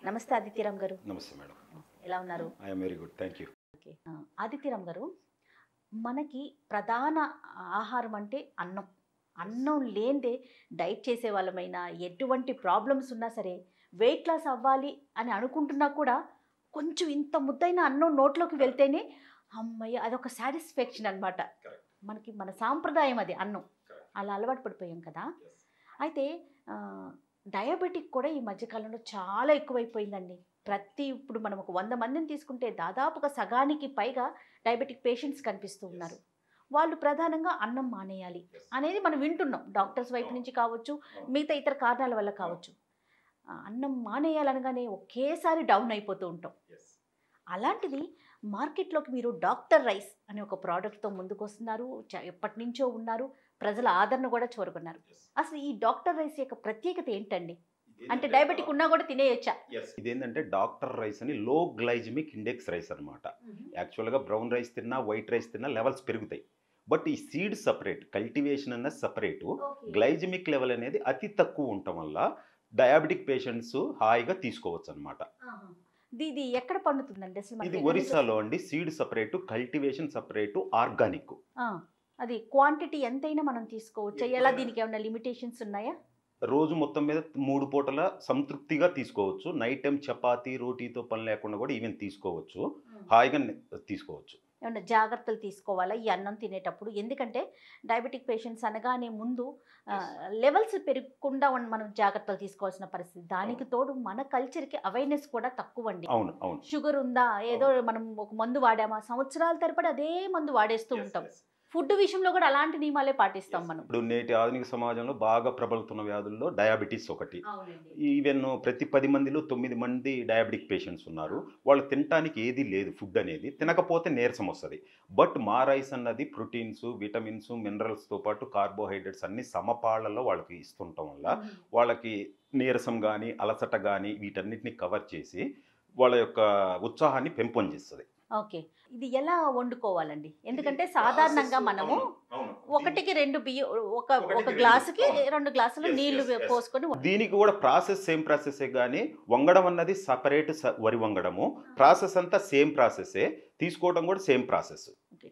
నమస్తే ఆదిత్యరామ్ గారు. నమస్తే మేడం. ఎలా ఉన్నారు? I am very good, thank you. Okay. Adityaram గారు, మనకి ప్రధాన ఆహారం అంటే అన్నం. అన్నం లేనిదే డైట్ చేసే వాళ్ళమైనా ఎటువంటి ప్రాబ్లమ్స్ ఉన్నా సరే వెయిట్ లాస్ అవ్వాలి అని అనుకుంటున్నా కూడా కొంచెం ఇంత ముద్దైన అన్నం నోట్లోకి వెళ్తేనే అమ్మయ్య అదొక సాటిస్ఫాక్షన్ అనమాట. మనకి మన సాంప్రదాయం అది అన్నం. అలా అలవాటు పడిపోయాం కదా. అయితే డయాబెటిక్ కూడా ఈ మధ్యకాలంలో చాలా ఎక్కువైపోయిందండి. ఇప్పుడు మనం ఒక 100 మందిని తీసుకుంటే దాదాపుగా సగానికి పైగా డయాబెటిక్ పేషెంట్స్ కనిపిస్తూ ఉన్నారు. వాళ్ళు ప్రధానంగా అన్నం మానేయాలి అనేది మనం వింటున్నాం. డాక్టర్స్ వైపు నుంచి కావచ్చు, మిగతా ఇతర కారణాల వల్ల కావచ్చు. అన్నం మానేయాలనగానే ఒకేసారి డౌన్ అయిపోతూ ఉంటాం. అలాంటిది మార్కెట్లోకి మీరు డాక్టర్ రైస్ అనే ఒక ప్రోడక్ట్తో ముందుకు వస్తున్నారు. ఎప్పటి నుంచో ఉన్నారు, ప్రజల ఆదరణ కూడా చూరగొన్నారు. అసలు ఈ డాక్టర్ రైస్ యొక్క ప్రత్యేకత ఏంటండి? అంటే డయాబెటిక్ ఉన్నా కూడా తినేయచ్చా? ఇదేంటంటే డాక్టర్ రైస్ అని లో గ్లైజమిక్ ఇండెక్స్ రైస్ అనమాట. యాక్చువల్గా బ్రౌన్ రైస్ తిన్నా, వైట్ రైస్ తిన్నా లెవెల్స్ పెరుగుతాయి. బట్ ఈ సీడ్ సపరేట్, కల్టివేషన్ అన్న సపరేటు, గ్లైజమిక్ లెవెల్ అనేది అతి తక్కువ ఉండటం వల్ల డయాబెటిక్ పేషెంట్స్ హాయిగా తీసుకోవచ్చు అనమాట. ఇది ఎక్కడ పండుతుందండి అసలు? ఇది ఒరిస్సాలో అండి. Seed separate, cultivation separate, organic. అది క్వాంటిటీ ఎంతైనా మనం తీసుకోవచ్చు. ఎలా, దీనికి ఏమైనా లిమిటేషన్స్ ఉన్నాయా? రోజు మొత్తం మీద 3 పూటల సంతృప్తిగా తీసుకోవచ్చు. నైట్ టైం చపాతీ రోటీతో పని లేకుండా కూడా ఈవెన్ తీసుకోవచ్చు, హాయిగా తీసుకోవచ్చు. ఏమన్నా జాగ్రత్తలు తీసుకోవాలా ఈ అన్నం తినేటప్పుడు? ఎందుకంటే డయాబెటిక్ పేషెంట్స్ అనగానే ముందు లెవెల్స్ పెరగకుండా మనం జాగ్రత్తలు తీసుకోవాల్సిన పరిస్థితి. దానికి తోడు మన కల్చర్కి అవేర్నెస్ కూడా తక్కువ అండి. అవును అవును. షుగర్ ఉందా, ఏదో మనం ఒక మందు వాడామా, సంవత్సరాల తరబడి అదే మందు వాడేస్తూ ఉంటాం. ఫుడ్ విషయంలో కూడా అలాంటి నియమాలే పాటిస్తాం మనం. ఇప్పుడు నేటి ఆధునిక సమాజంలో బాగా ప్రబలుతున్న వ్యాధుల్లో డయాబెటీస్ ఒకటి. ఈవెన్ ప్రతి 10 మందిలో 9 మంది డయాబెటిక్ పేషెంట్స్ ఉన్నారు. వాళ్ళు తినడానికి ఏది లేదు, ఫుడ్ అనేది తినకపోతే నీరసం వస్తుంది. బట్ మా రైస్ అన్నది ప్రోటీన్స్, విటమిన్స్, మినరల్స్తో పాటు కార్బోహైడ్రేట్స్ అన్ని సమపాళ్లలో వాళ్ళకి ఇస్తుండటం వల్ల వాళ్ళకి నీరసం కానీ, అలసట కానీ వీటన్నిటిని కవర్ చేసి వాళ్ళ యొక్క ఉత్సాహాన్ని పెంపొందిస్తుంది. ఓకే. ఇది ఎలా వండుకోవాలండి? ఎందుకంటే సాధారణంగా మనము ఒకటికి 2 బియ్యం, ఒక గ్లాసుకి 2 గ్లాసులు నీళ్లు పోసుకొని. దీనికి కూడా ప్రాసెస్ సేమ్ ప్రాసెసే, కానీ వంగడం అన్నది సపరేట్. వరి వంగడము ప్రాసెస్ అంతా సేమ్ ప్రాసెసే, తీసుకోవడం కూడా సేమ్ ప్రాసెస్.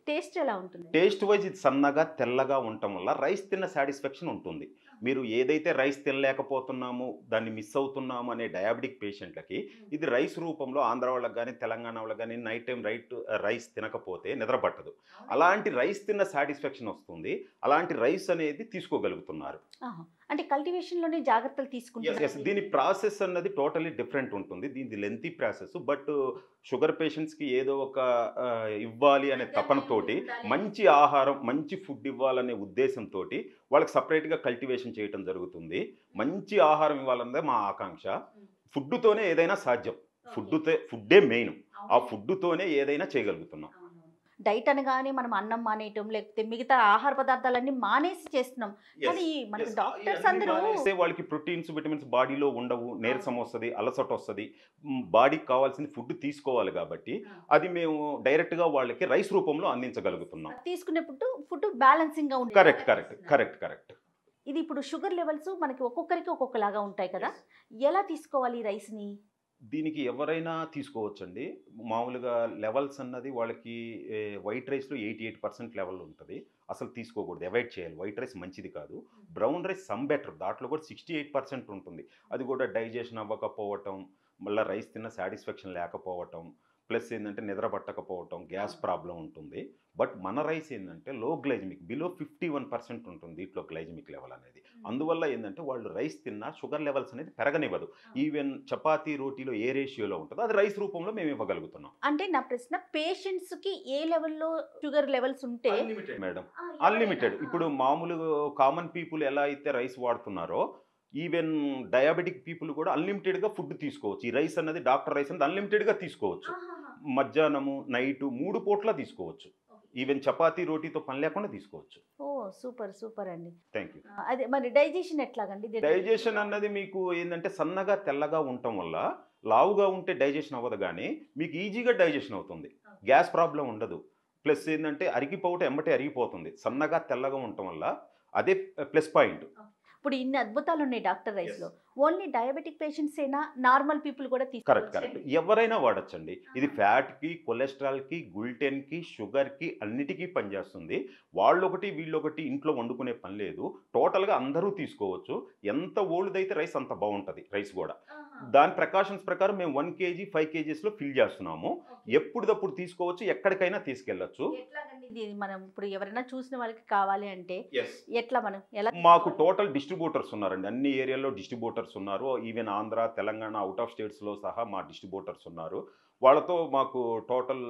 టేస్ట్ ఎలా ఉంటుంది? టేస్ట్ వైజ్ ఇది సన్నగా తెల్లగా ఉండటం వల్ల రైస్ తిన్న సాటిస్ఫాక్షన్ ఉంటుంది. మీరు ఏదైతే రైస్ తినలేకపోతున్నాము, దాన్ని మిస్ అవుతున్నాము అనే డయాబెటిక్ పేషెంట్లకి ఇది రైస్ రూపంలో, ఆంధ్ర వాళ్ళకి కానీ తెలంగాణ వాళ్ళకి కానీ నైట్ టైం రైస్ తినకపోతే నిద్ర పట్టదు. అలాంటి రైస్ తిన్న సాటిస్ఫాక్షన్ వస్తుంది. అలాంటి రైస్ అనేది తీసుకోగలుగుతున్నారు. అంటే కల్టివేషన్లోనే జాగ్రత్తలు తీసుకుంటారు. దీని ప్రాసెస్ అన్నది టోటలీ డిఫరెంట్ ఉంటుంది. దీని లెంతీ ప్రాసెస్. బట్ షుగర్ పేషెంట్స్కి ఏదో ఒక ఇవ్వాలి అనే తపనతోటి, మంచి ఆహారం, మంచి ఫుడ్ ఇవ్వాలనే ఉద్దేశంతో వాళ్ళకి సపరేట్గా కల్టివేషన్ చేయటం జరుగుతుంది. మంచి ఆహారం ఇవ్వాలన్నదే మా ఆకాంక్ష. ఫుడ్తోనే ఏదైనా సాధ్యం. ఫుడ్డే మెయిన్. ఆ ఫుడ్తోనే ఏదైనా చేయగలుగుతున్నాం. డైట్ అనగానే మనం అన్నం మానేయటం, లేకపోతే మిగతా ఆహార పదార్థాలన్నీ మానేసి చేస్తున్నాం. కానీ మనకి డాక్టర్స్ అందరూ వాళ్ళకి ప్రోటీన్స్, విటమిన్స్ బాడీలో ఉండవు, నీరసం వస్తుంది, అలసట వస్తుంది. బాడీకి కావాల్సిన ఫుడ్ తీసుకోవాలి కాబట్టి అది మేము డైరెక్ట్గా వాళ్ళకి రైస్ రూపంలో అందించగలుగుతున్నాం. తీసుకునే ఫుడ్ బ్యాలెన్సింగ్ గా ఉంటుంది. కరెక్ట్. ఇది ఇప్పుడు షుగర్ లెవెల్స్ మనకి ఒక్కొక్కరికి ఒక్కొక్కలాగా ఉంటాయి కదా. ఎలా తీసుకోవాలి ఈ రైస్ని? దీనికి ఎవరైనా తీసుకోవచ్చండి. మామూలుగా లెవెల్స్ అన్నది వాళ్ళకి వైట్ రైస్లో 88% లెవెల్ ఉంటుంది. అసలు తీసుకోకూడదు, అవాయిడ్ చేయాలి. వైట్ రైస్ మంచిది కాదు. బ్రౌన్ రైస్ సమ్ బెటర్, దాంట్లో కూడా 68% ఉంటుంది. అది కూడా డైజెషన్ అవ్వకపోవటం, మళ్ళీ రైస్ తిన్న సాటిస్ఫాక్షన్ లేకపోవటం, ప్లస్ ఏంటంటే నిద్ర పట్టకపోవటం, గ్యాస్ ప్రాబ్లం ఉంటుంది. బట్ మన రైస్ ఏంటంటే లో గ్లైజమిక్, బిలో 51% ఉంటుంది దీంట్లో గ్లైజమిక్ లెవెల్ అనేది. అందువల్ల ఏంటంటే వాళ్ళు రైస్ తిన్నా షుగర్ లెవెల్స్ అనేది పెరగనివ్వదు. ఈవెన్ చపాతీ రోటీలో ఏ రేషియోలో ఉంటుందో అది రైస్ రూపంలో మేము ఇవ్వగలుగుతున్నాం. అంటే నా ప్రశ్న, పేషెంట్స్కి ఏ లెవెల్లో షుగర్ లెవెల్స్ ఉంటే? Madam, unlimited. ఇప్పుడు మామూలు కామన్ పీపుల్ ఎలా అయితే రైస్ వాడుతున్నారో, ఈవెన్ డయాబెటిక్ పీపుల్ కూడా అన్లిమిటెడ్గా ఫుడ్ తీసుకోవచ్చు. ఈ రైస్ అన్నది డాక్టర్ రైస్ అనేది అన్లిమిటెడ్గా తీసుకోవచ్చు. మధ్యాహ్నము, నైటు 3 పూట్ల తీసుకోవచ్చు. ఈవెన్ చపాతీ రోటీతో పని లేకుండా తీసుకోవచ్చు. ఓ సూపర్ అండి. Thank you. అదే మరి డైజెషన్ ఎట్లాగండి? డైజెషన్ అన్నది మీకు ఏంటంటే సన్నగా తెల్లగా ఉండటం వల్ల, లావుగా ఉంటే డైజెషన్ అవ్వదు, కానీ మీకు ఈజీగా డైజెషన్ అవుతుంది. గ్యాస్ ప్రాబ్లం ఉండదు. ప్లస్ ఏంటంటే అరిగిపోవటం ఎమ్మటే అరిగిపోతుంది. సన్నగా తెల్లగా ఉండటం వల్ల అదే ప్లస్ పాయింట్. ఇప్పుడు ఇన్ని అద్భుతాలు ఉన్నాయి డాక్టర్ రైస్లో. ఓన్లీ డయాబెటిక్ పేషెంట్స్ ఏనా, నార్మల్ పీపుల్ కూడా కరెక్ట్ తీసుకోవచ్చు? కరెక్ట్ ఎవరైనా వాడచ్చండి. ఇది ఫ్యాట్కి, కొలెస్ట్రాల్కి, గ్లూటెన్కి, షుగర్కి అన్నిటికీ పనిచేస్తుంది. వాళ్ళొకటి వీళ్ళొకటి ఇంట్లో వండుకునే పని లేదు. టోటల్గా అందరూ తీసుకోవచ్చు. ఎంత ఓల్డ్దైతే రైస్ అంత బాగుంటుంది రైస్ కూడా. దాని ప్రికాషన్స్ ప్రకారం మేము 1 kg 5 kgsలో ఫిల్ చేస్తున్నాము. ఎప్పుడప్పుడు తీసుకోవచ్చు, ఎక్కడికైనా తీసుకెళ్ళచ్చు. ఇది మనం ఇప్పుడు ఎవరైనా చూసిన వాళ్ళకి కావాలి అంటే ఎట్లా మనం ఎలా? మాకు టోటల్ డిస్ట్రిబ్యూటర్స్ ఉన్నారండి. అన్ని ఏరియాలో డిస్ట్రిబ్యూటర్స్ ఉన్నారు. Even Andhra, Telangana, out of స్టేట్స్లో సహా మా డిస్ట్రిబ్యూటర్స్ ఉన్నారు. వాళ్ళతో మాకు టోటల్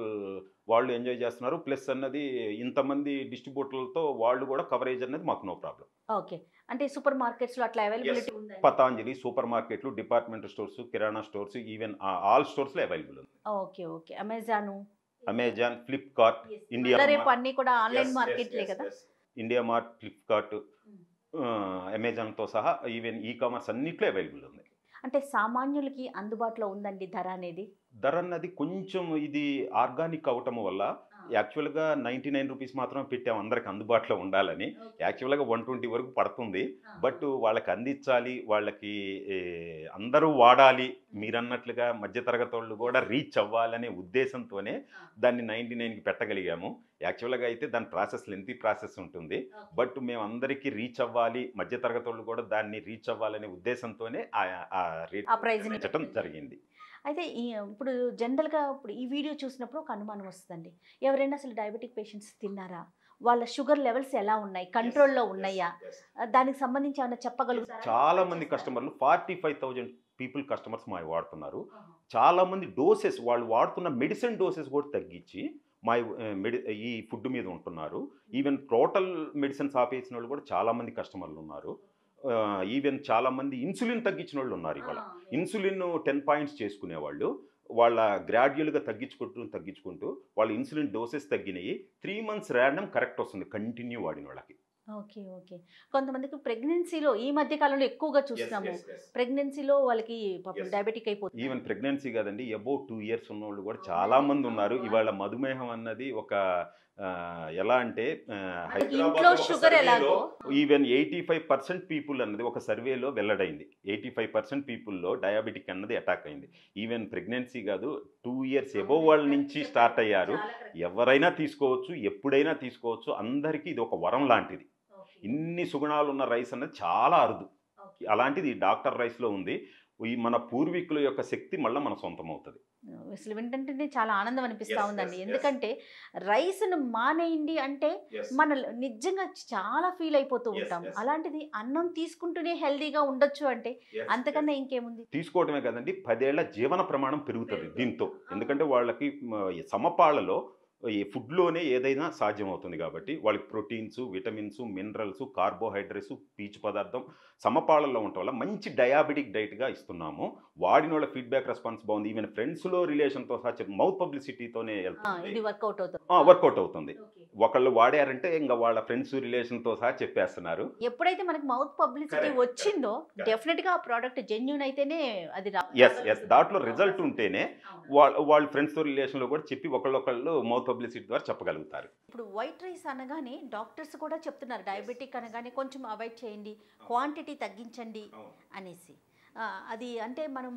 వాళ్ళు ఎంజాయ్ చేస్తున్నారు. ప్లస్ అన్నది ఇంతమంది డిస్ట్రిబ్యూటర్లతో వాళ్ళు కూడా కవరేజ్ అనేది మాకు నో ప్రాబ్లం. ఓకే. అంటే సూపర్ మార్కెట్స్లో అట్లా అవైలబిలిటీ ఉందా? పతాంజలి సూపర్ మార్కెట్లు, డిపార్ట్మెంటల్ స్టోర్స్, కిరాణా స్టోర్స్, ఈవెన్ ఆల్ స్టోర్స్లో అవైలబుల్ ఉంది. Okay okay. Amazon, Flipkart, India రేపు అన్ని కూడా ఆన్లైన్ మార్కెట్లే కదా. ఇండియా మార్ట్, ఫ్లిప్కార్ట్, అమెజాన్తో సహా ఈవెన్ ఈ కామర్స్ అన్నిట్లో అవైలబుల్ ఉంది. అంటే సామాన్యులకి అందుబాటులో ఉందండి ధర అనేది? ధర అన్నది కొంచెం ఇది ఆర్గానిక్ అవటం వల్ల యాక్చువల్గా 99 రూపీస్ మాత్రం పెట్టాము అందరికి అందుబాటులో ఉండాలని. యాక్చువల్గా 120 వరకు పడుతుంది. బట్ వాళ్ళకి అందించాలి, వాళ్ళకి అందరూ వాడాలి, మీరన్నట్లుగా మధ్యతరగతి వాళ్ళు కూడా రీచ్ అవ్వాలనే ఉద్దేశంతోనే దాన్ని 99కి పెట్టగలిగాము. యాక్చువల్గా అయితే దాని ప్రాసెస్ లెంతీ ప్రాసెస్ ఉంటుంది. బట్ మేము అందరికీ రీచ్ అవ్వాలి, మధ్యతరగతి వాళ్ళు కూడా దాన్ని రీచ్ అవ్వాలనే ఉద్దేశంతోనే ఆ రేట్ పెంచడం జరిగింది. అయితే ఇప్పుడు జనరల్గా ఇప్పుడు ఈ వీడియో చూసినప్పుడు ఒక అనుమానం వస్తుందండి. ఎవరైనా అసలు డయాబెటిక్ పేషెంట్స్ తిన్నారా, వాళ్ళ షుగర్ లెవెల్స్ ఎలా ఉన్నాయి, కంట్రోల్లో ఉన్నాయా, దానికి సంబంధించి ఏమైనా చెప్పగలుగుతారా? చాలా మంది కస్టమర్లు 45,000 పీపుల్ కస్టమర్స్ మా వాడుతున్నారు. చాలా మంది డోసెస్ వాళ్ళు వాడుతున్న మెడిసిన్ డోసెస్ కూడా తగ్గించి మా ఈ ఫుడ్ మీద ఉంటున్నారు. ఈవెన్ టోటల్ మెడిసిన్స్ ఆపేసిన వాళ్ళు కూడా చాలామంది కస్టమర్లు ఉన్నారు. ఈవెన్ చాలామంది ఇన్సులిన్ తగ్గించిన వాళ్ళు ఉన్నారు. ఇవాళ ఇన్సులిన్ 10 పాయింట్స్ చేసుకునేవాళ్ళు వాళ్ళ గ్రాడ్యువల్గా తగ్గించుకుంటూ వాళ్ళ ఇన్సులిన్ డోసెస్ తగ్గినాయి. 3 months ర్యాండమ్ కరెక్ట్ వస్తుంది కంటిన్యూ వాడిన వాళ్ళకి. Okay okay. కొంతమందికి ప్రెగ్నెన్సీలో ఈ మధ్య కాలంలో ఎక్కువగా చూస్తున్నాము. ప్రెగ్నెన్సీలో వాళ్ళకి డయాబెటిక్ అయిపోతుంది. ఈవెన్ ప్రెగ్నెన్సీ కాదండి, అబౌవ్ 2 years ఉన్న వాళ్ళు కూడా చాలా మంది ఉన్నారు. ఇవాళ మధుమేహం అన్నది ఒక ఎలా అంటే ఇంట్లో షుగర్ ఎలాగో ఈవెన్ 85% పీపుల్ అన్నది ఒక సర్వేలో వెల్లడైంది. 85% పీపుల్లో డయాబెటిక్ అన్నది అటాక్ అయింది. ఈవెన్ ప్రెగ్నెన్సీ కాదు, 2 years అబోవ్ వాళ్ళ నుంచి స్టార్ట్ అయ్యారు. ఎవరైనా తీసుకోవచ్చు, ఎప్పుడైనా తీసుకోవచ్చు. అందరికీ ఇది ఒక వరం లాంటిది. ఇన్ని సుగుణాలు ఉన్న రైస్ అన్నది చాలా అరుదు. అలాంటిది డాక్టర్ రైస్లో ఉంది. ఈ మన పూర్వీకుల యొక్క శక్తి మళ్ళీ మన సొంతం అవుతుంది. అసలు వింటుంటేనే చాలా ఆనందం అనిపిస్తూ ఉందండి. ఎందుకంటే రైస్ను మానేయండి అంటే మన నిజంగా చాలా ఫీల్ అయిపోతూ ఉంటాం. అలాంటిది అన్నం తీసుకుంటూనే హెల్దీగా ఉండొచ్చు అంటే అంతకన్నా ఇంకేముంది. తీసుకోవడమే కదండి, 10 ఏళ్ల జీవన ప్రమాణం పెరుగుతుంది దీంతో. ఎందుకంటే వాళ్ళకి సమపాళ్లలో ఈ ఫుడ్లోనే ఏదైనా సాధ్యమవుతుంది కాబట్టి వాళ్ళకి ప్రోటీన్స్, విటమిన్స్, మినరల్స్, కార్బోహైడ్రేట్స్, పీచు పదార్థం సమపాళల్లో ఉండటం వల్ల మంచి డయాబెటిక్ డైట్గా ఇస్తున్నాము. వాడిన వాళ్ళ ఫీడ్బ్యాక్ రెస్పాన్స్ బాగుంది. ఈవెన్ ఫ్రెండ్స్లో రిలేషన్తో సహా మౌత్ పబ్లిసిటీతోనే వర్కౌట్ అవుతుంది. ఒకళ్ళు వాడారంటే ఇంకా వాళ్ళ ఫ్రెండ్స్ రిలేషన్తో సహా చెప్పేస్తున్నారు. ఎప్పుడైతే మనకి మౌత్ పబ్లిసిటీ వచ్చిందో డెఫినెట్గా ఆ ప్రోడక్ట్ జెన్యూన్ అయితేనే అది దాంట్లో రిజల్ట్ ఉంటేనే వాళ్ళ ఫ్రెండ్స్తో రిలేషన్లో కూడా చెప్పి ఒకళ్ళొకళ్ళు మౌత్ పబ్లిసిటీ ద్వారా చెప్పగలుగుతారు. ఇప్పుడు వైట్ రైస్ అనగానే డాక్టర్స్ కూడా చెప్తున్నారు, డయాబెటిక్ అనగానే కొంచెం అవాయిడ్ చేయండి, క్వాంటిటీ తగ్గించండి అనేసి. అది అంటే మనం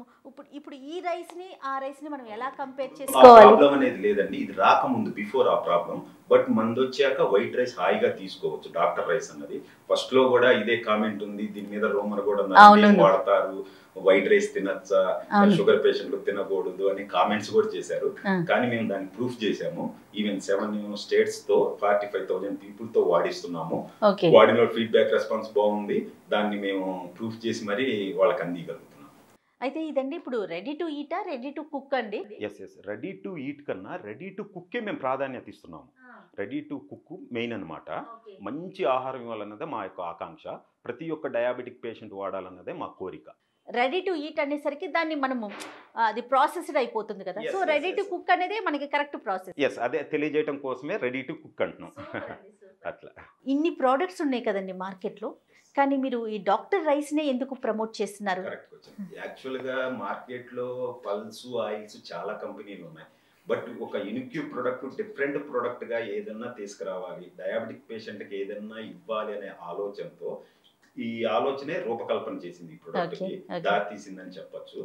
ఇప్పుడు ఈ రైస్ని ఆ రైస్ని మనం ఎలా కంపేర్ చేసుకోవాలి? ప్రాబ్లం అనేది లేదండి, ఇది రాకముందు బిఫోర్ ఆ ప్రాబ్లం. బట్ మంది వచ్చాక వైట్ రైస్ హాయిగా తీసుకోవచ్చు. డాక్టర్ రైస్ అన్నది ఫస్ట్ లో కూడా ఇదే కామెంట్ ఉంది, దీని మీద రోమర్ కూడా వాడతారు, వైట్ రైస్ తినచ్చా, షుగర్ పేషెంట్లు తినకూడదు అని కామెంట్స్ కూడా చేశారు. కానీ మేము దాన్ని ప్రూఫ్ చేసాము. ఈవెన్ 7 states తో 45,000 పీపుల్ తో వాడిస్తున్నాము. వాడిన ఫీడ్బ్యాక్ రెస్పాన్స్ బాగుంది. దాన్ని మేము ప్రూఫ్ చేసి మరి వాళ్ళకి అందిగలుగుతున్నాం. అయితే ఇదండి ఇప్పుడు ready to eta, ready to cook అండి? ఎస్ రెడీ టు ఈట్ కన్నా రెడీ టు కుక్కే మేము ప్రాధాన్యత ఇస్తున్నాము. రెడీ టు కుక్ మెయిన్ అనమాట. మంచి ఆహారం ఇవ్వాలన్నదే మా యొక్క ఆకాంక్ష. ప్రతి ఒక్క డయాబెటిక్ పేషెంట్ వాడాలన్నదే మా కోరిక. రెడీ టు ఈట్ అనేసరికి దాన్ని మనము అది ప్రాసెస్డ్ అయిపోతుంది కదా. సో రెడీ టు కుక్ అనేది మనకి కరెక్ట్ ప్రాసెస్. అదే తెలియజేయడం కోసమే రెడీ టు కుక్ అంటున్నాం. అట్లా ఇన్ని ప్రోడక్ట్స్ ఉన్నాయి కదండి మార్కెట్లో, కానీ మీరు ఈ డాక్టర్ రైస్నే ఎందుకు ప్రమోట్ చేస్తున్నారు? యాక్చువల్గా మార్కెట్లో పల్స్, ఆయిల్స్ చాలా కంపెనీలు ఉన్నాయి. బట్ ఒక యూనిక్ ప్రోడక్ట్, డిఫరెంట్ ప్రోడక్ట్గా ఏదన్నా తీసుకురావాలి, డయాబెటిక్ పేషెంట్కి ఏదన్నా ఇవ్వాలి అనే ఆలోచనతో ఈ ఆలోచనే రూపకల్పన చేసింది ఈ ప్రొడక్ట్ కి, దారి తీసిందని చెప్పొచ్చు.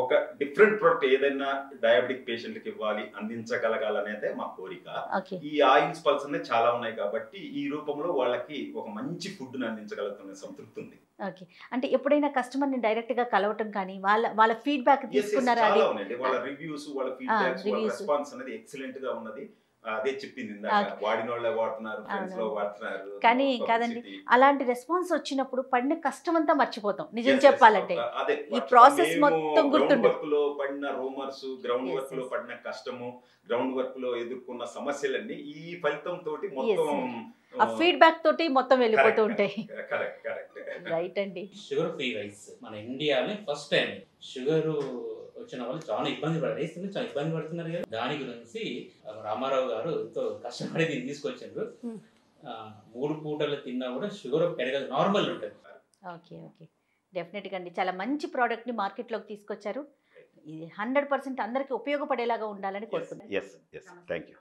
ఒక డిఫరెంట్ ప్రొడక్ట్ ఏదైనా డయాబెటిక్ పేషెంట్కి ఇవ్వాలి, అందించగలగాలనేదే మా కోరిక. ఈ ఆయిల్స్ పల్స్ అనేది చాలా ఉన్నాయి కాబట్టి ఈ రూపంలో వాళ్ళకి ఒక మంచి ఫుడ్ ని అందించగలుగుతున్న సంతృప్తి ఉంది. ఓకే, అంటే ఎప్పుడైనా కస్టమర్ ని డైరెక్ట్ గా కలవటం కానీ వాళ్ళ ఫీడ్బ్యాక్ తీసుకున్నారా? చాలా ఉన్నాయండి, వాళ్ళ రివ్యూస్, వాళ్ళ ఫీడ్బ్యాక్స్, వాళ్ళ రెస్పాన్స్ అనేది ఎక్సలెంట్ గా ఉన్నది. అదే చెప్పింది ఇందాక, వాడిన వాళ్ళే వాడుతున్నారు, ఫ్రెండ్స్ లో వాడుతున్నారు. కానీ కాదండి, అలాంటి రెస్పాన్స్ వచ్చినప్పుడు పడిన కష్టం అంతా మర్చిపోతాం నిజం చెప్పాలంటే. అదే ఈ ప్రాసెస్ మొత్తం గుర్తుంటుంది. వర్క్ లో పడిన రూమర్స్, గ్రౌండ్ వర్క్ లో పడిన కష్టము, గ్రౌండ్ వర్క్ లో ఎదుర్కొన్న సమస్యలన్నీ ఈ ఫలితం తోటి మొత్తం ఆ ఫీడ్బ్యాక్ తోటి మొత్తం వెళ్ళిపోతూ ఉంటాయి. రైట్ అండి. షుగర్ ఫ్రీ రైస్ మన ఇండియాలో ఫస్ట్ టైం షుగర్ వచ్చిన వాళ్ళు చాలా ఇబ్బంది పడతారు, చాలా ఇబ్బంది పడుతున్నారు కదా. దాని గురించి రామారావు గారు ఎంతో కష్టపడి దీన్ని తీసుకొచ్చారు. 3 పూటలు తిన్నా కూడా షుగర్ పెరగదు, నార్మల్ ఉంటుంది. ఓకే ఓకే, డెఫినెట్గా అండి, చాలా మంచి ప్రోడక్ట్ని మార్కెట్లోకి తీసుకొచ్చారు. ఇది 100% అందరికీ ఉపయోగపడేలాగా ఉండాలని కోరుకుంటున్నాను. Thank you.